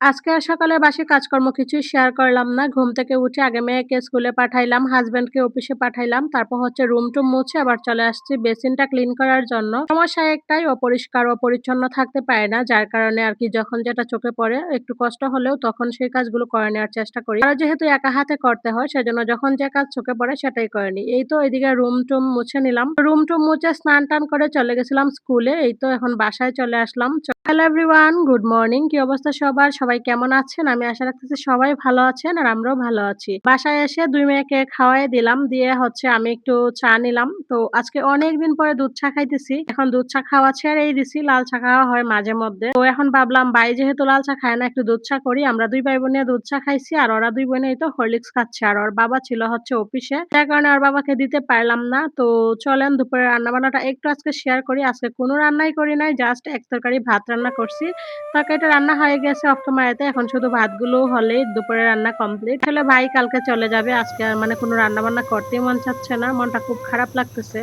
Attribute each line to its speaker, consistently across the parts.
Speaker 1: আজকে সকালে বাসি কাজকর্ম কিছুই শেয়ার করলাম না। ঘুম থেকে উঠে আগে মেয়েকে স্কুলে পাঠাইলাম, হাসব্যান্ডকে অফিসে পাঠাইলাম। তারপর হচ্ছে রুম-টুম মুছে আবার চলে আসছি বেসিনটা ক্লিন করার জন্য। সমস্যা একটাই অপরিষ্কার, অপরিচ্ছন্ন থাকতে পারে না। যার কারণে আরকি যখন যেটা চোখে পড়ে একটু কষ্ট হলেও তখন সেই কাজগুলো করে নেওয়ার চেষ্টা করি। আর যেহেতু একা হাতে করতে হয় সেজন্য যখন যে কাজ চোখে পড়ে সেটাই করে নিই। এই তো এদিকে রুম-টুম মুছে নিলাম। রুম-টুম মুছে স্নান-টান করে চলে গেছিলাম স্কুলে। এই তো এখন বাসায় চলে আসলাম। Hello everyone, good morning. কি অবস্থা সবার? সবাই কেমন আছেন? আমি আশা রাখতেছি সবাই ভালো আছেন আর আমরাও ভালো আছি। বাসায় এসে ২ মেয়েকে খাওয়াই দিলাম। দিয়ে হচ্ছে আমি একটু চা নিলাম। তো আজকে অনেকদিন পরে দুধ চা খাইতেছি। এখন দুধ চা খাওয়া ছেড়েই দিছি। লাল চা খাওয়া হয় মাঝে মধ্যে। তো এখন ভাবলাম ভাই যেহেতু লাল চা খায় না একটু দুধ চা করি। আমরা ২ ভাই বোনে দুধ চা খাইছি আর ওরা ২ বোনে এই তো হরলিক্স খাচ্ছে। আর ওর বাবা ছিল হচ্ছে অফিসে। যার কারণে ওর বাবাকে দিতে পারলাম না। তো চলেন দুপুরের রান্নাবান্নাটা একটু আজকে শেয়ার করি। আজকে কোনো রান্নাই করি নাই। জাস্ট এক তরকারি ভাত রান্না করছি। তরকারিটা রান্না হয়ে গেছে অফ ক্যামেরাতে। এখন শুধু ভাতগুলো হলেই দুপুরের রান্না কমপ্লিট। আসলে ভাই কালকে চলে যাবে। আজকে আর মানে কোনো রান্নাবান্না করতেই মন চাচ্ছে না। মনটা খুব খারাপ লাগতেছে।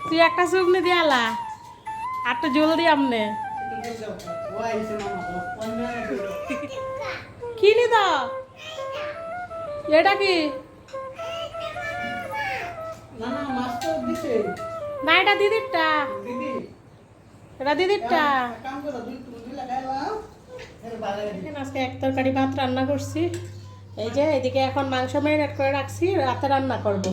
Speaker 1: তুই একটা শুকনি দিয়ালা আর তো জলদি আমনে কি নি তো এটা কি না এটা দিদিরটা এটা দিদিরটা আজকে এক তরকারি ভাত রান্না করছি এই যে এদিকে এখন মাংস ম্যারিনেট করে রাখছি রাতে রান্না করবো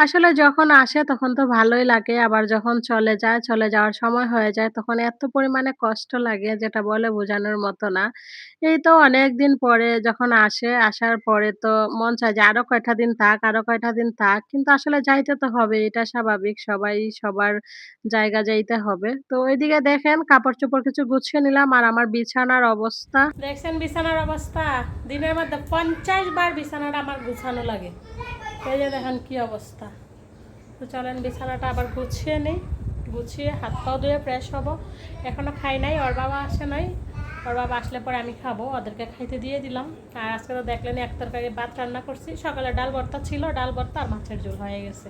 Speaker 1: আসলে যখন আসে তখন তো ভালোই লাগে আবার যখন চলে যায় চলে যাওয়ার সময় হয়ে যায় তখন এত পরিমাণে কষ্ট লাগে যেটা বলে বোঝানোর মতো না। এই তো অনেকদিন পরে যখন আসে আসার পরে তো মন চায় যে আরো কয়টা দিন থাক আরো কয়টা দিন থাক কিন্তু আসলে যাইতে তো হবে এটা স্বাভাবিক সবাই সবার জায়গা যাইতে হবে। তো ওইদিকে দেখেন কাপড় চোপড় কিছু গুছিয়ে নিলাম আর আমার বিছানার অবস্থা দেখছেন বিছানার অবস্থা দিনের মধ্যে 50 বার বিছানাটা আমার গুছানো লাগে। এই যে দেখেন কি অবস্থা। তো চলেন বিছানাটা আবার গুছিয়ে নেই গুছিয়ে হাত পাও ধুয়ে ফ্রেশ হব। এখনো খাই নাই ওর বাবা আসে নাই ওর বাবা আসলে পরে আমি খাবো ওদেরকে খাইতে দিয়ে দিলাম। আর আজকে তো দেখলেন এক তরকারি ভাত রান্না করছি সকালে ডাল ভর্তা ছিল ডাল ভর্তা আর মাছের ঝোল হয়ে গেছে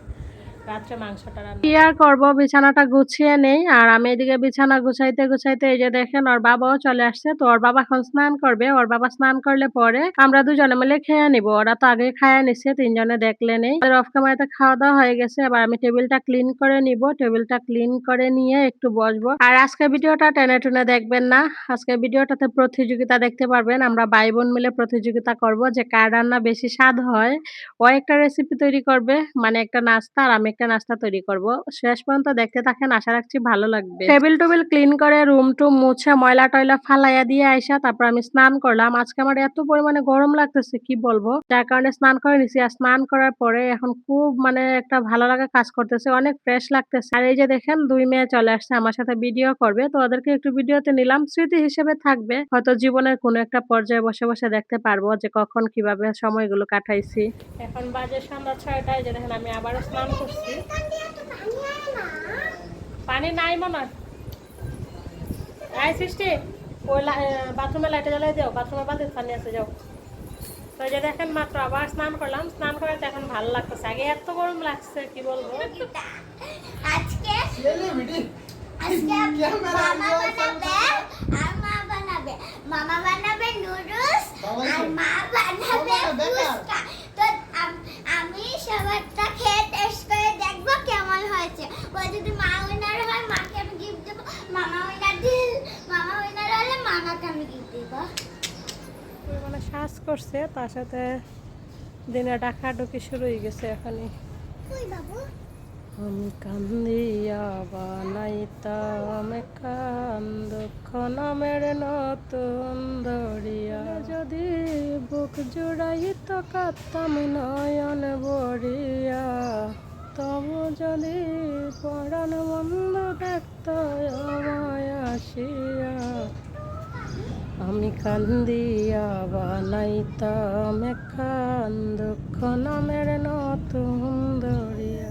Speaker 1: রাত্রে মাংসটা রান্না কি আর করবো বিছানাটা গুছিয়ে নেই আর আমি এদিকে বিছানা গুছাইতে গুছাইতে এই যে দেখেন ওর বাবাও চলে আসছে। তো ওর বাবা এখন স্নান করবে ওর বাবা স্নান করলে পরে আমরা দুজনে মিলে খেয়ে নিব। ওরা তো আগে খায়া নিচ্ছে তিনজনে দেখলেনই অফ ক্যামেরাতে খাওয়া দাওয়া হয়ে গেছে। এবার আমি টেবিলটা ক্লিন করে নিব টেবিলটা ক্লিন করে নিয়ে একটু বসবো। আর আজকে ভিডিওটা টেনে টুনে দেখবেন না আজকে ভিডিওটাতে প্রতিযোগিতা দেখতে পারবেন। আমরা ভাই বোন মিলে প্রতিযোগিতা করব যে কার রান্না বেশি স্বাদ হয়। ও একটা রেসিপি তৈরি করবে মানে একটা নাস্তা আর আমি একটা নাস্তা তৈরি করব। শেষ পর্যন্ত দেখতে থাকেন আশা রাখছি ভালো লাগবে। টেবিল ক্লিন করে রুম-টুম মুছে ময়লা-টয়লা ফালাইয়া দিয়ে আইসা তারপর আমি স্নান করলাম। আজকে আমার এত পরিমাণে গরম লাগতেছে কি বলবো। যার কারণে স্নান করে নিছি আর স্নান করার পরে এখন খুব মানে একটা ভালো লাগা কাজ করতেছে অনেক ফ্রেশ লাগতেছে। আর এই যে দেখেন ২ মেয়ে চলে আসছে আমার সাথে ভিডিও করবে। তো ওদেরকে একটু ভিডিওতে নিলাম স্মৃতি হিসেবে থাকবে। হয়তো জীবনের কোনো একটা পর্যায়ে বসে বসে দেখতে পারবো যে কখন কিভাবে সময়গুলো কাটাইছি। এখন বাজে সন্ধ্যা ৬টায় যে দেখেন আমি আবারও স্নান করছি। পানি নাই মনে হয় সৃষ্টি ওই বাথরুমে লাইটে জ্বালাই দাও বাথরুমের বালতিতে পানি আছে যাও। তো এই যে দেখেন মাত্র আবার স্নান করলাম স্নান করে তো এখন ভালো লাগতেছে আগে এত গরম লাগছে কি বলবো। আজকে মামা বানাবে নুডলস আর মা বানাবে ফুচকা। তো আমি সবারটা খেয়ে টেস্ট করে দেখবো কেমন হয়েছে। ও যদি মা উইনার হয় মাকে আমি গিফট দেবো মামা উইনার হলে মামাকে আমি গিফট দেবো। মানে শ্বাস করছে তার সাথে দিনে ডাকাডুকি শুরু হয়ে গেছে এখনই। আমি কান্দিয়া বানাইতাম কান্দ নামের নতুন দরিয়া যদি বুক জুড়াইত কাঁদতাম নয়ন বরিয়া তবু যদি পরাণ বন্ধ দেখত আমায় আসিয়া আমি কান্দিয়া বানাইতাম কান্দ নামের নতুন দরিয়া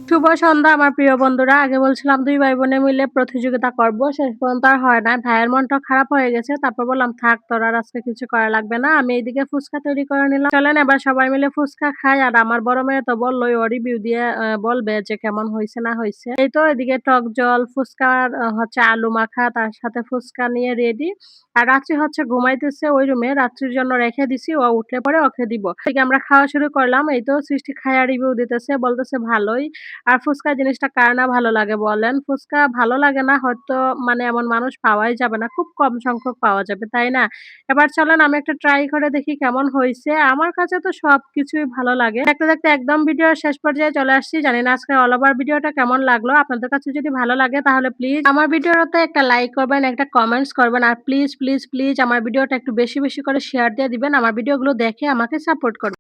Speaker 1: শুভ সন্ধ্যা আমার প্রিয় বন্ধুরা। আগে বলছিলাম ২ ভাই বোনে মিলে প্রতিযোগিতা করব। শেষ পর্যন্ত আর হয় নাই। ভাইয়ের মনটা খারাপ হয়ে গেছে। তারপর বললাম, "থাক তোর আর আজকে কিছু করা লাগবে না।" আমি এইদিকে ফুচকা তৈরি করে নিলাম। চলেন এবার সবাই মিলে ফুচকা খাই। আর আমার বড় মেয়ে তো বললই ও রিভিউ দিয়ে বলবে যে কেমন হইছে না হইছে। এই তো এদিকে টক জল, ফুচকার হচ্ছে আলু মাখা, তার সাথে ফুচকা নিয়ে রেডি। আর রাত্রি হচ্ছে ঘুমাইতেছে ওই রুমে। রাত্রির জন্য রেখে দিছি। ও উঠলে পরে ওকে দিব। এদিকে আমরা খাওয়া শুরু করলাম। এই তো সৃষ্টি খাইয়া রিভিউ দিতেছে। বলতেছে ভালোই। আর ফুচকা জিনিসটা কার না ভালো লাগে বলেন? ফুচকা ভালো লাগে না হয়তো মানে এমন মানুষ পাওয়াই যাবে না। খুব কম সংখ্যক পাওয়া যাবে, তাই না? এবার চলেন আমি একটা ট্রাই করে দেখি কেমন হইছে। আমার কাছে তো সবকিছুই ভালো লাগে। দেখতে, দেখতে একদম ভিডিওর শেষ পর্যায়ে চলে আসছি। জানি না আজকের অল ওভার ভিডিওটা কেমন লাগলো? আপনাদের কাছে যদি ভালো লাগে তাহলে প্লিজ আমার ভিডিওতে একটা লাইক করবেন, একটা কমেন্টস করবেন। আর প্লিজ, প্লিজ, প্লিজ আমার ভিডিওটা একটু বেশি, বেশি করে শেয়ার দিয়ে দিবেন। আমার ভিডিওগুলো দেখে আমাকে সাপোর্ট করবেন।